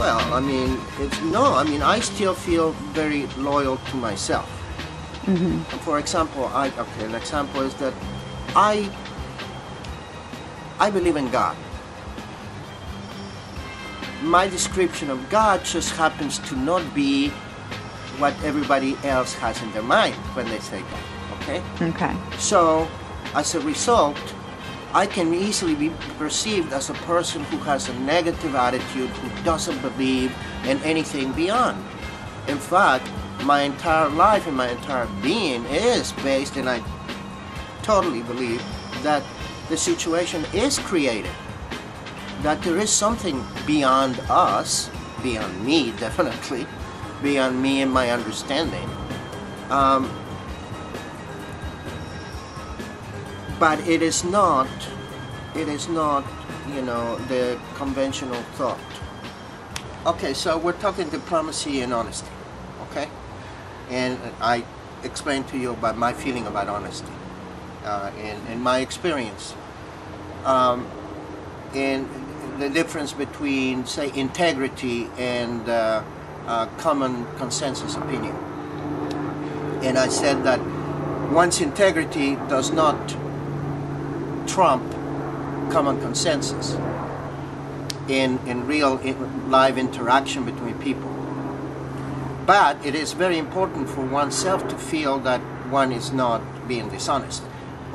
Well, I mean, I still feel very loyal to myself. For example, an example is that I believe in God. My description of God just happens to not be what everybody else has in their mind when they say God, okay? Okay. So, as a result, I can easily be perceived as a person who has a negative attitude, who doesn't believe in anything beyond. In fact, my entire life and my entire being is based, and I totally believe that the situation is created, that there is something beyond us, beyond me definitely, beyond me and my understanding. But it is not, the conventional thought. Okay, so we're talking diplomacy and honesty, okay? And I explained to you about my feeling about honesty and my experience. And the difference between, say, integrity and common consensus opinion. And I said that one's integrity does not trump common consensus in real live interaction between people. But it is very important for oneself to feel that one is not being dishonest,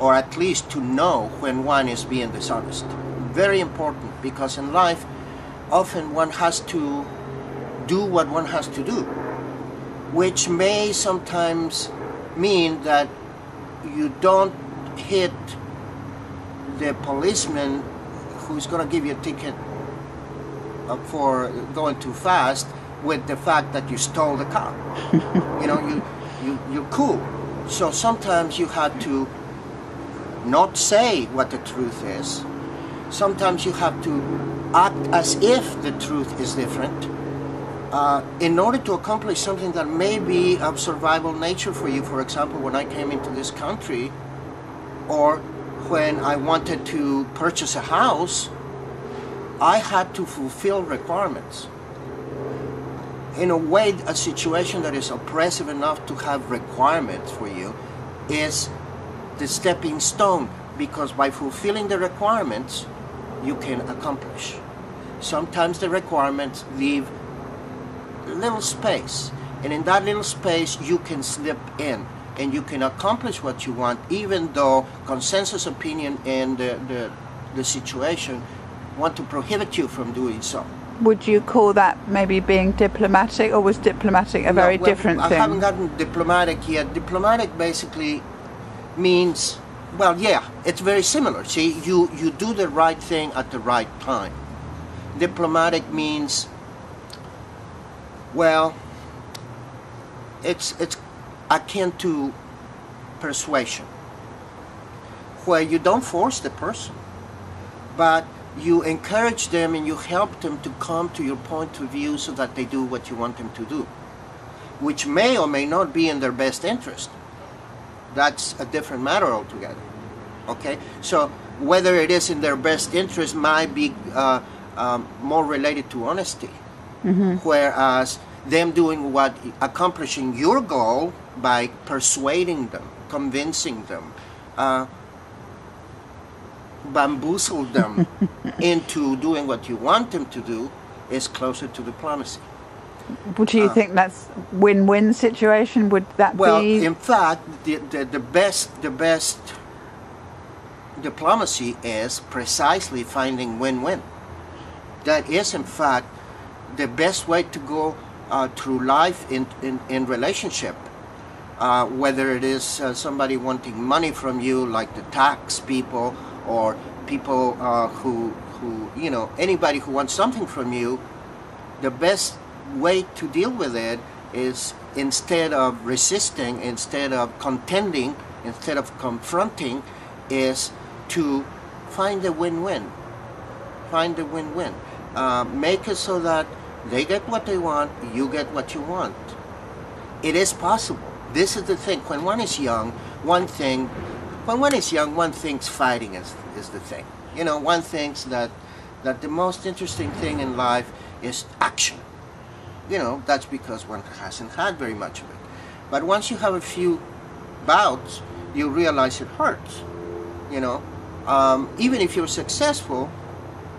or at least to know when one is being dishonest. Very important, because in life often one has to do what one has to do, which may sometimes mean that you don't hit the policeman who's going to give you a ticket for going too fast with the fact that you stole the car. You're cool. So sometimes you have to not say what the truth is. Sometimes you have to act as if the truth is different in order to accomplish something that may be of survival nature for you. For example, when I came into this country, or when I wanted to purchase a house, I had to fulfill requirements. In a way, a situation that is oppressive enough to have requirements for you is the stepping stone, because by fulfilling the requirements, you can accomplish. Sometimes the requirements leave a little space, and in that little space you can slip in and you can accomplish what you want, even though consensus opinion and the situation want to prohibit you from doing so. Would you call that maybe being diplomatic, or was diplomatic a very different thing? I haven't gotten diplomatic yet. Diplomatic basically means, well, yeah, it's very similar. See, you do the right thing at the right time. Diplomatic means, well, it's akin to persuasion, where you don't force the person, but you encourage them and you help them to come to your point of view so that they do what you want them to do, which may or may not be in their best interest. That's a different matter altogether. Okay? So whether it is in their best interest might be more related to honesty. Whereas them doing accomplishing your goal by persuading them, convincing them, bamboozle them into doing what you want them to do is closer to diplomacy. Would you think that's win-win situation? Would that well, be? Well, in fact, the best diplomacy is precisely finding win-win. That is, in fact, the best way to go through life in relationship. Whether it is somebody wanting money from you, like the tax people, or people who anybody who wants something from you, the best way to deal with it is, instead of resisting, instead of contending, instead of confronting, is to find a win-win. Find a win-win. Make it so that they get what they want, you get what you want. It is possible. This is the thing. When one is young, one thinks fighting is the thing. One thinks that the most interesting thing in life is action. You know, that's because one hasn't had very much of it. But once you have a few bouts, you realize it hurts. You know, even if you're successful,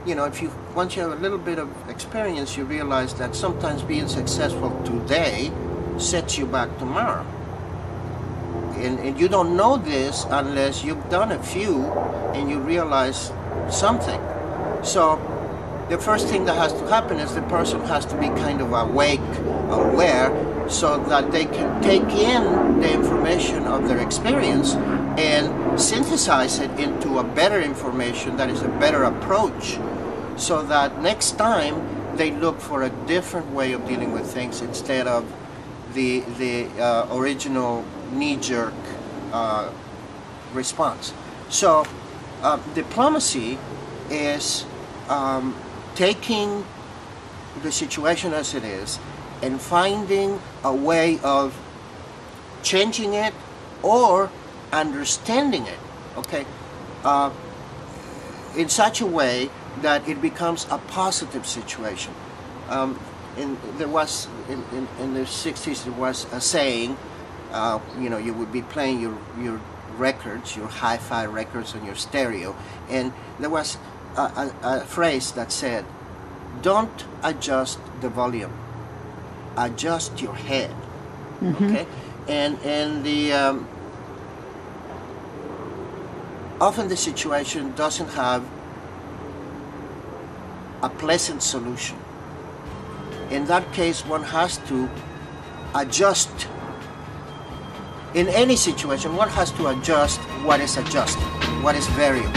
you know, once you have a little bit of experience, you realize that sometimes being successful today sets you back tomorrow. And you don't know this unless you've done a few and you realize something. So the first thing that has to happen is the person has to be kind of awake, aware, so that they can take in the information of their experience and synthesize it into a better information that is a better approach, so that next time they look for a different way of dealing with things instead of the original knee-jerk response. So diplomacy is taking the situation as it is and finding a way of changing it or understanding it, okay, in such a way that it becomes a positive situation. There was in the 60s there was a saying, you know, you would be playing your records, your hi-fi records on your stereo, and there was a phrase that said, "Don't adjust the volume, adjust your head." Mm-hmm. Okay, and the often the situation doesn't have a pleasant solution. In that case, one has to adjust. In any situation, one has to adjust what is adjusted, what is variable.